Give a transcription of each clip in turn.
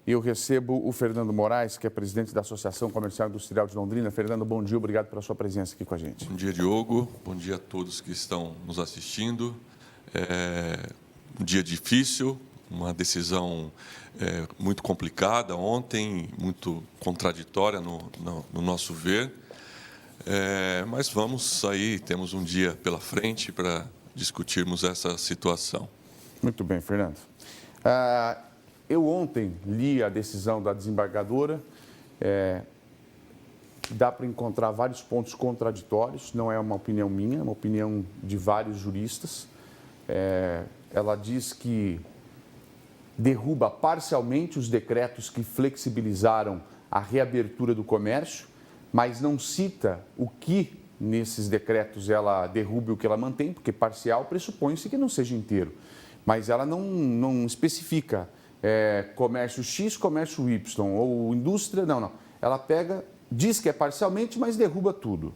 e eu recebo o Fernando Moraes, que é presidente da Associação Comercial e Industrial de Londrina. Fernando, bom dia, obrigado pela sua presença aqui com a gente. Bom dia, Diogo. Bom dia a todos que estão nos assistindo. Um dia difícil, uma decisão muito complicada ontem, muito contraditória no nosso ver. Mas vamos aí, temos um dia pela frente para discutirmos essa situação. Muito bem, Fernando. Eu ontem li a decisão da desembargadora. Dá para encontrar vários pontos contraditórios, não é uma opinião minha, é uma opinião de vários juristas. Ela diz que derruba parcialmente os decretos que flexibilizaram a reabertura do comércio, mas não cita o que nesses decretos ela derruba e o que ela mantém, porque parcial pressupõe-se que não seja inteiro. Mas ela não especifica comércio X, comércio Y, ou indústria, não. Ela diz que é parcialmente, mas derruba tudo.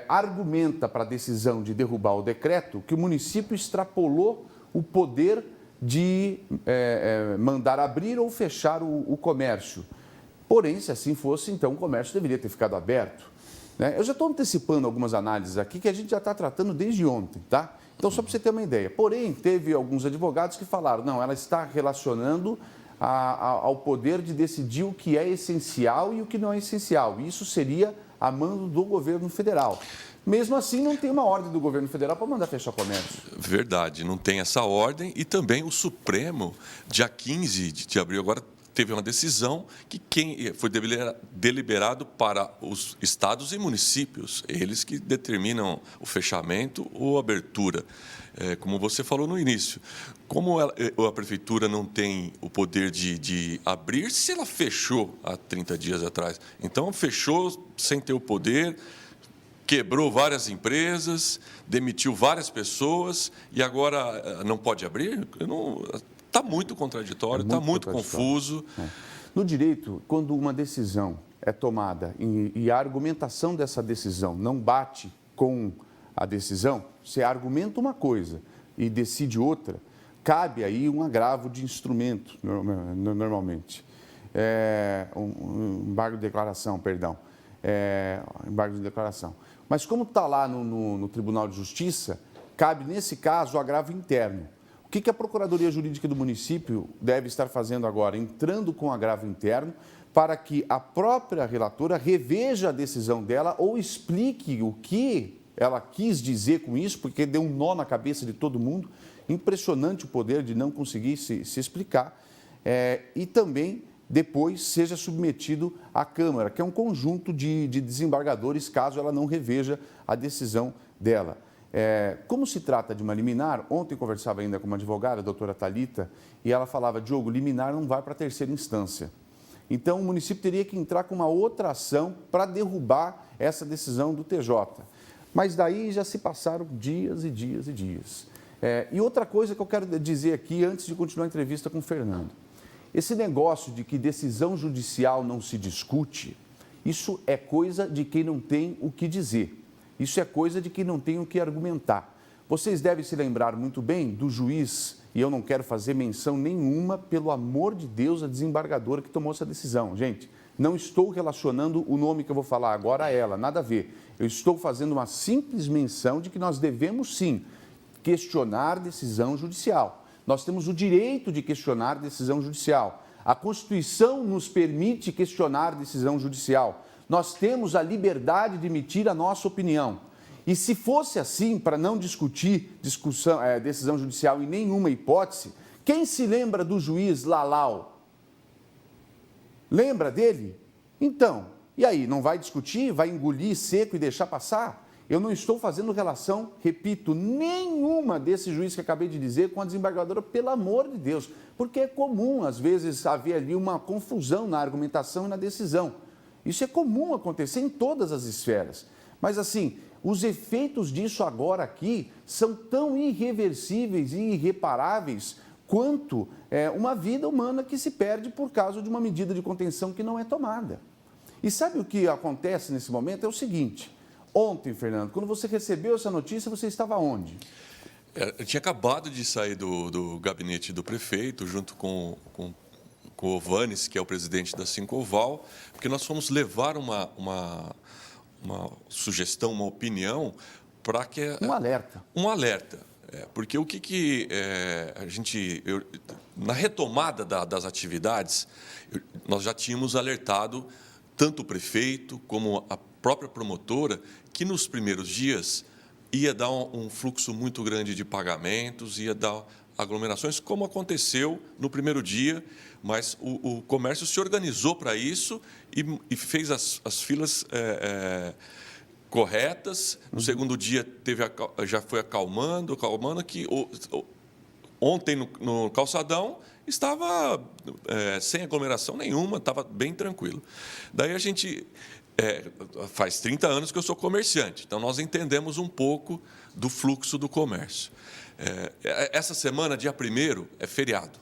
Argumenta para a decisão de derrubar o decreto que o município extrapolou o poder de mandar abrir ou fechar o comércio. Porém, se assim fosse, então o comércio deveria ter ficado aberto. Eu já estou antecipando algumas análises aqui que a gente já está tratando desde ontem, tá? Então, só para você ter uma ideia. Porém, teve alguns advogados que falaram, não, ela está relacionando ao poder de decidir o que é essencial e o que não é essencial. Isso seria a mando do governo federal. Mesmo assim, não tem uma ordem do governo federal para mandar fechar o comércio. Verdade, não tem essa ordem. E também o Supremo, dia 15 de abril, agora teve uma decisão que foi deliberado para os estados e municípios, eles que determinam o fechamento ou abertura. Como você falou no início, como a prefeitura não tem o poder de abrir, se ela fechou há 30 dias atrás. Então, fechou sem ter o poder, quebrou várias empresas, demitiu várias pessoas e agora não pode abrir? Está muito contraditório, está muito confuso. No direito, quando uma decisão é tomada e a argumentação dessa decisão não bate com a decisão, você argumenta uma coisa e decide outra, cabe aí um agravo de instrumento, normalmente. Um embargo de declaração, perdão. Embargo de declaração. Mas como está lá no Tribunal de Justiça, cabe, nesse caso, o agravo interno. O que a Procuradoria Jurídica do município deve estar fazendo agora? Entrando com agravo interno para que a própria relatora reveja a decisão dela ou explique o que ela quis dizer com isso, porque deu um nó na cabeça de todo mundo. Impressionante o poder de não conseguir se explicar. E também, depois, seja submetido à Câmara, que é um conjunto de desembargadores, caso ela não reveja a decisão dela. Como se trata de uma liminar, ontem conversava ainda com uma advogada, a doutora Thalita, e ela falava, Diogo, liminar não vai para a terceira instância. Então, o município teria que entrar com uma outra ação para derrubar essa decisão do TJ. Mas daí já se passaram dias e dias e dias. E outra coisa que eu quero dizer aqui, antes de continuar a entrevista com o Fernando. Esse negócio de que decisão judicial não se discute, isso é coisa de quem não tem o que dizer. Isso é coisa de quem não tem o que argumentar. Vocês devem se lembrar muito bem do juiz, e eu não quero fazer menção nenhuma, pelo amor de Deus, a desembargadora que tomou essa decisão. Gente, não estou relacionando o nome que eu vou falar agora a ela, nada a ver. Eu estou fazendo uma simples menção de que nós devemos, sim, questionar decisão judicial. Nós temos o direito de questionar decisão judicial. A Constituição nos permite questionar decisão judicial. Nós temos a liberdade de emitir a nossa opinião. E se fosse assim, para não discutir decisão judicial em nenhuma hipótese, quem se lembra do juiz Lalau? Lembra dele? Então, e aí, não vai discutir? Vai engolir seco e deixar passar? Eu não estou fazendo relação, repito, nenhuma desse juiz que acabei de dizer com a desembargadora, pelo amor de Deus, porque é comum, às vezes, haver ali uma confusão na argumentação e na decisão. Isso é comum acontecer em todas as esferas. Mas, assim, os efeitos disso agora aqui são tão irreversíveis e irreparáveis quanto uma vida humana que se perde por causa de uma medida de contenção que não é tomada. E sabe o que acontece nesse momento? É o seguinte, ontem, Fernando, quando você recebeu essa notícia, você estava onde? Eu tinha acabado de sair do gabinete do prefeito, junto com o Ovanes, que é o presidente da Sincoval, porque nós fomos levar uma sugestão, uma opinião para que... Um alerta. Um alerta. Porque o que a gente... na retomada das atividades, nós já tínhamos alertado tanto o prefeito como a própria promotora que nos primeiros dias ia dar um fluxo muito grande de pagamentos, ia dar aglomerações, como aconteceu no primeiro dia, mas o comércio se organizou para isso e fez as filas corretas. No segundo dia já foi acalmando, que ontem no calçadão estava sem aglomeração nenhuma, estava bem tranquilo. Daí a gente... faz 30 anos que eu sou comerciante, então nós entendemos um pouco do fluxo do comércio. Essa semana, dia 1º, é feriado,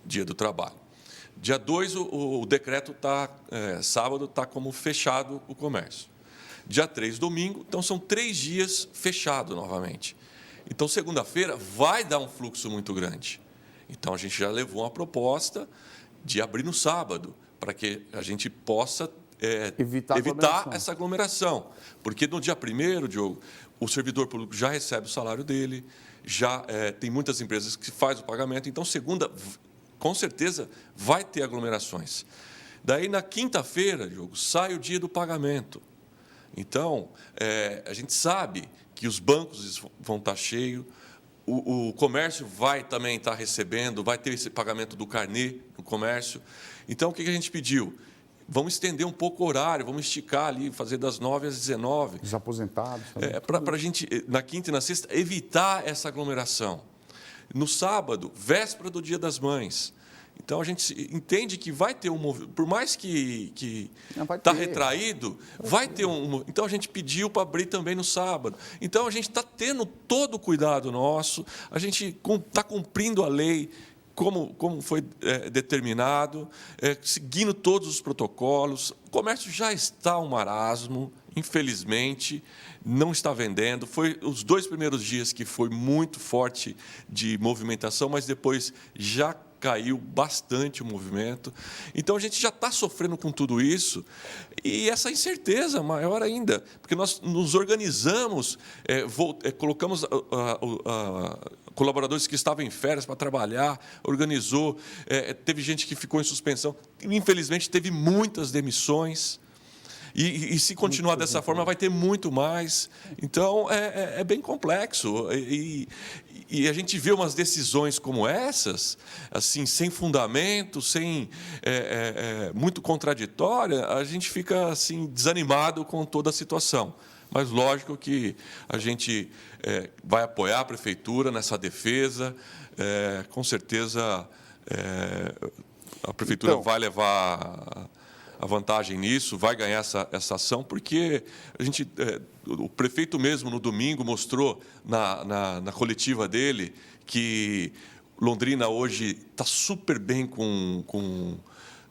dia do trabalho. Dia 2, o decreto sábado está como fechado o comércio. Dia 3, domingo, então são 3 dias fechado novamente. Então, segunda-feira, vai dar um fluxo muito grande. Então, a gente já levou uma proposta de abrir no sábado, para que a gente possa evitar essa aglomeração. Porque no dia 1º, Diogo, o servidor público já recebe o salário dele, já tem muitas empresas que fazem o pagamento. Então, segunda, com certeza, vai ter aglomerações. Daí, na quinta-feira, Diogo, sai o dia do pagamento. Então, a gente sabe que os bancos vão estar cheios, o comércio vai também estar recebendo, vai ter esse pagamento do carnê no comércio. Então, o que a gente pediu? Vamos estender um pouco o horário, vamos esticar ali, fazer das 9 às 19. Os aposentados. Para a gente, na quinta e na sexta, evitar essa aglomeração. No sábado, véspera do Dia das Mães. Então, a gente entende que vai ter um movimento, por mais que está retraído, vai ter um... Então, a gente pediu para abrir também no sábado. Então, a gente está tendo todo o cuidado nosso, a gente está cumprindo a lei como foi determinado, seguindo todos os protocolos. O comércio já está um marasmo, infelizmente, não está vendendo. Foi os 2 primeiros dias que foi muito forte de movimentação, mas depois já caiu bastante o movimento. Então, a gente já está sofrendo com tudo isso e essa incerteza maior ainda, porque nós nos organizamos, colocamos colaboradores que estavam em férias para trabalhar, organizou, teve gente que ficou em suspensão. Infelizmente, teve muitas demissões. E se continuar dessa forma, vai ter muito mais. Então, é bem complexo. E a gente vê umas decisões como essas, assim, sem fundamento, muito contraditória, a gente fica assim, desanimado com toda a situação. Mas, lógico que a gente vai apoiar a Prefeitura nessa defesa. Com certeza, a Prefeitura vai levar a vantagem nisso, vai ganhar essa ação, porque o prefeito mesmo, no domingo, mostrou na coletiva dele que Londrina hoje está super bem com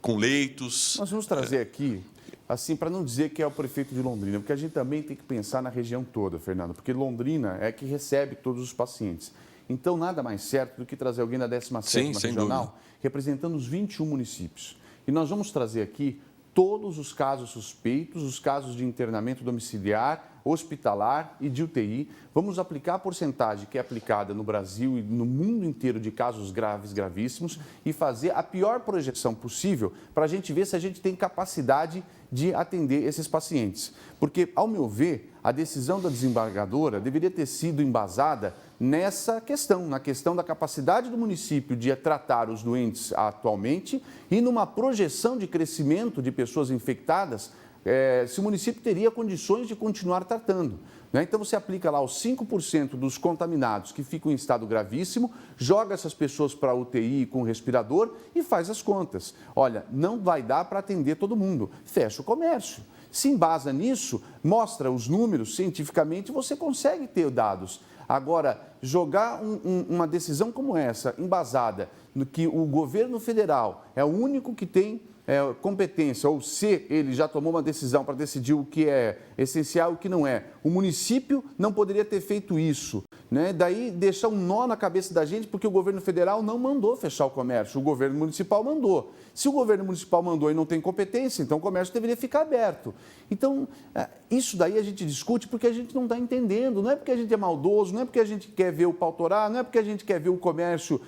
leitos. Nós vamos trazer aqui, assim, para não dizer que é o prefeito de Londrina, porque a gente também tem que pensar na região toda, Fernando, porque Londrina é que recebe todos os pacientes. Então, nada mais certo do que trazer alguém da 17ª Regional, representando os 21 municípios. E nós vamos trazer aqui todos os casos suspeitos, os casos de internamento domiciliar, hospitalar e de UTI. Vamos aplicar a porcentagem que é aplicada no Brasil e no mundo inteiro de casos graves, gravíssimos, e fazer a pior projeção possível para a gente ver se a gente tem capacidade de atender esses pacientes. Porque, ao meu ver, a decisão da desembargadora deveria ter sido embasada nessa questão, na questão da capacidade do município de tratar os doentes atualmente e numa projeção de crescimento de pessoas infectadas, se o município teria condições de continuar tratando. Né? Então, você aplica lá os 5% dos contaminados que ficam em estado gravíssimo, joga essas pessoas para a UTI com respirador e faz as contas. Olha, não vai dar para atender todo mundo, fecha o comércio. Se embasa nisso, mostra os números cientificamente, você consegue ter dados. Agora, jogar uma decisão como essa, embasada, no que o governo federal é o único que tem competência, ou se ele já tomou uma decisão para decidir o que é essencial e o que não é. O município não poderia ter feito isso. né? Daí deixar um nó na cabeça da gente porque o governo federal não mandou fechar o comércio, o governo municipal mandou. Se o governo municipal mandou e não tem competência, então o comércio deveria ficar aberto. Então, isso daí a gente discute porque a gente não está entendendo, não é porque a gente é maldoso, não é porque a gente quer ver o pau torar, não é porque a gente quer ver o comércio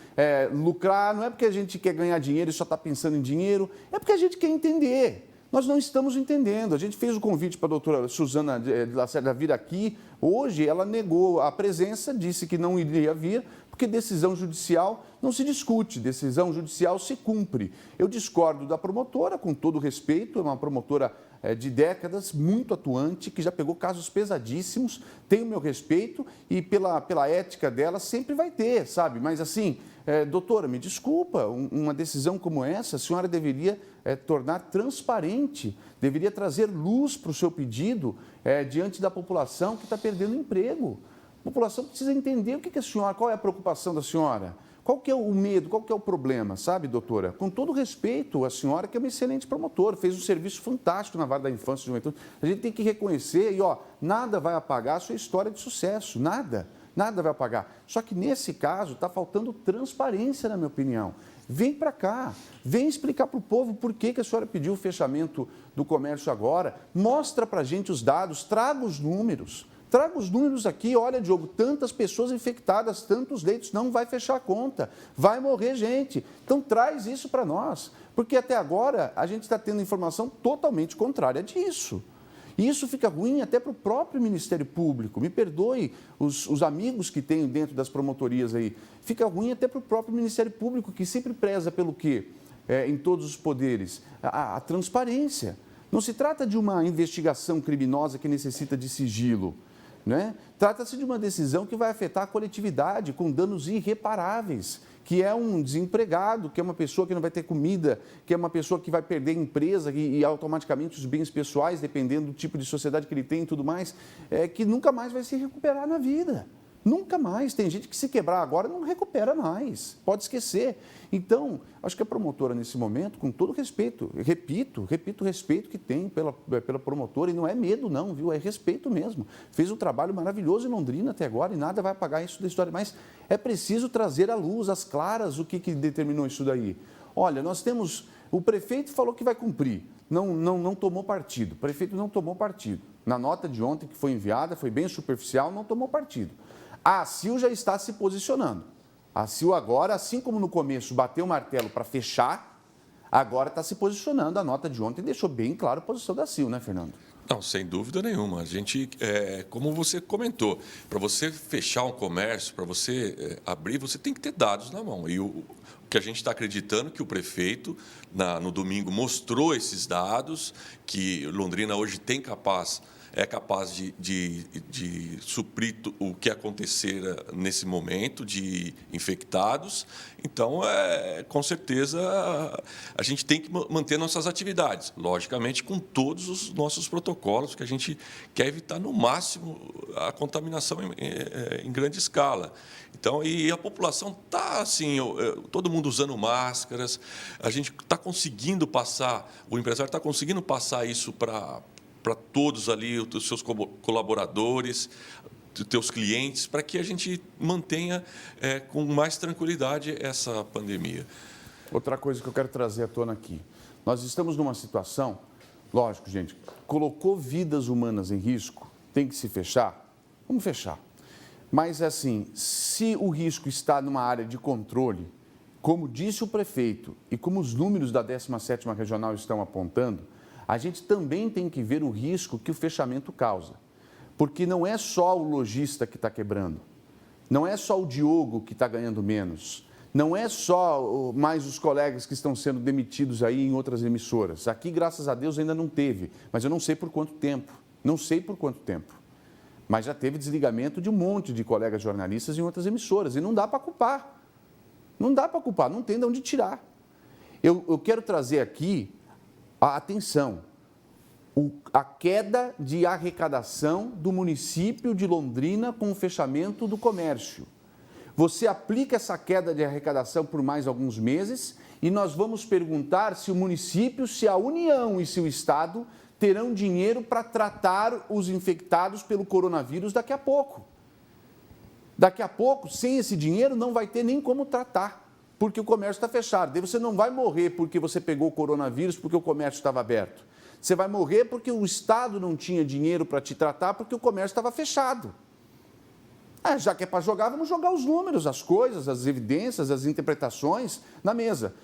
lucrar, não é porque a gente quer ganhar dinheiro e só está pensando em dinheiro, é porque a gente quer entender. Nós não estamos entendendo. A gente fez o convite para a doutora Suzana de Lacerda vir aqui. Hoje ela negou a presença, disse que não iria vir, porque decisão judicial não se discute, decisão judicial se cumpre. Eu discordo da promotora, com todo respeito, é uma promotora de décadas, muito atuante, que já pegou casos pesadíssimos, tem o meu respeito e pela ética dela sempre vai ter, sabe? Mas assim, doutora, me desculpa, uma decisão como essa, a senhora deveria tornar transparente, deveria trazer luz para o seu pedido diante da população que está perdendo emprego. A população precisa entender o que a senhora, qual é a preocupação da senhora, qual que é o medo, qual que é o problema, sabe, doutora? Com todo respeito, a senhora que é uma excelente promotora, fez um serviço fantástico na vara da infância e juventude. A gente tem que reconhecer e, nada vai apagar a sua história de sucesso, nada vai apagar. Só que nesse caso está faltando transparência, na minha opinião. Vem para cá, vem explicar para o povo por que a senhora pediu o fechamento do comércio agora, mostra para a gente os dados, traga os números. Traga os números aqui, olha, Diogo, tantas pessoas infectadas, tantos leitos, não vai fechar a conta, vai morrer gente. Então traz isso para nós, porque até agora a gente está tendo informação totalmente contrária disso. E isso fica ruim até para o próprio Ministério Público. Me perdoe os amigos que tenho dentro das promotorias aí. Fica ruim até para o próprio Ministério Público, que sempre preza pelo quê? Em todos os poderes? A transparência. Não se trata de uma investigação criminosa que necessita de sigilo. Né? Trata-se de uma decisão que vai afetar a coletividade com danos irreparáveis, que é um desempregado, que é uma pessoa que não vai ter comida, que é uma pessoa que vai perder a empresa e automaticamente os bens pessoais, dependendo do tipo de sociedade que ele tem e tudo mais, que nunca mais vai se recuperar na vida. Nunca mais. Tem gente que se quebrar agora não recupera mais. Pode esquecer. Então, acho que a promotora, nesse momento, com todo respeito, repito o respeito que tem pela promotora, e não é medo não, viu? É respeito mesmo. Fez um trabalho maravilhoso em Londrina até agora e nada vai apagar isso da história. Mas é preciso trazer à luz, às claras, o que determinou isso daí. Olha, nós temos... O prefeito falou que vai cumprir. Não tomou partido. O prefeito não tomou partido. Na nota de ontem que foi enviada, foi bem superficial, não tomou partido. A ACIL já está se posicionando. A ACIL agora, assim como no começo bateu o martelo para fechar, agora está se posicionando. A nota de ontem deixou bem claro a posição da ACIL, né, Fernando? Não, sem dúvida nenhuma. A gente, como você comentou, para você fechar um comércio, para você abrir, você tem que ter dados na mão. E o que a gente está acreditando que o prefeito, no domingo, mostrou esses dados, que Londrina hoje é capaz de suprir o que acontecer nesse momento de infectados. Então, com certeza, a gente tem que manter nossas atividades, logicamente com todos os nossos protocolos, que a gente quer evitar no máximo a contaminação em grande escala. Então, e a população está assim, todo mundo usando máscaras, a gente está conseguindo passar, o empresário está conseguindo passar isso para todos ali, os seus colaboradores, os teus clientes, para que a gente mantenha com mais tranquilidade essa pandemia. Outra coisa que eu quero trazer à tona aqui. Nós estamos numa situação, lógico, gente, colocou vidas humanas em risco, tem que se fechar? Vamos fechar. Mas, assim, se o risco está numa área de controle, como disse o prefeito e como os números da 17ª Regional estão apontando, a gente também tem que ver o risco que o fechamento causa. Porque não é só o lojista que está quebrando, não é só o Diogo que está ganhando menos, não é só mais os colegas que estão sendo demitidos aí em outras emissoras. Aqui, graças a Deus, ainda não teve, mas eu não sei por quanto tempo, Mas já teve desligamento de um monte de colegas jornalistas em outras emissoras e não dá para culpar. Não tem de onde tirar. Eu quero trazer aqui atenção, a queda de arrecadação do município de Londrina com o fechamento do comércio. Você aplica essa queda de arrecadação por mais alguns meses e nós vamos perguntar se o município, se a União e se o Estado terão dinheiro para tratar os infectados pelo coronavírus daqui a pouco. Daqui a pouco, sem esse dinheiro, não vai ter nem como tratar, porque o comércio está fechado. Daí você não vai morrer porque você pegou o coronavírus, porque o comércio estava aberto. Você vai morrer porque o Estado não tinha dinheiro para te tratar, porque o comércio estava fechado. Já que é para jogar, vamos jogar os números, as coisas, as evidências, as interpretações na mesa.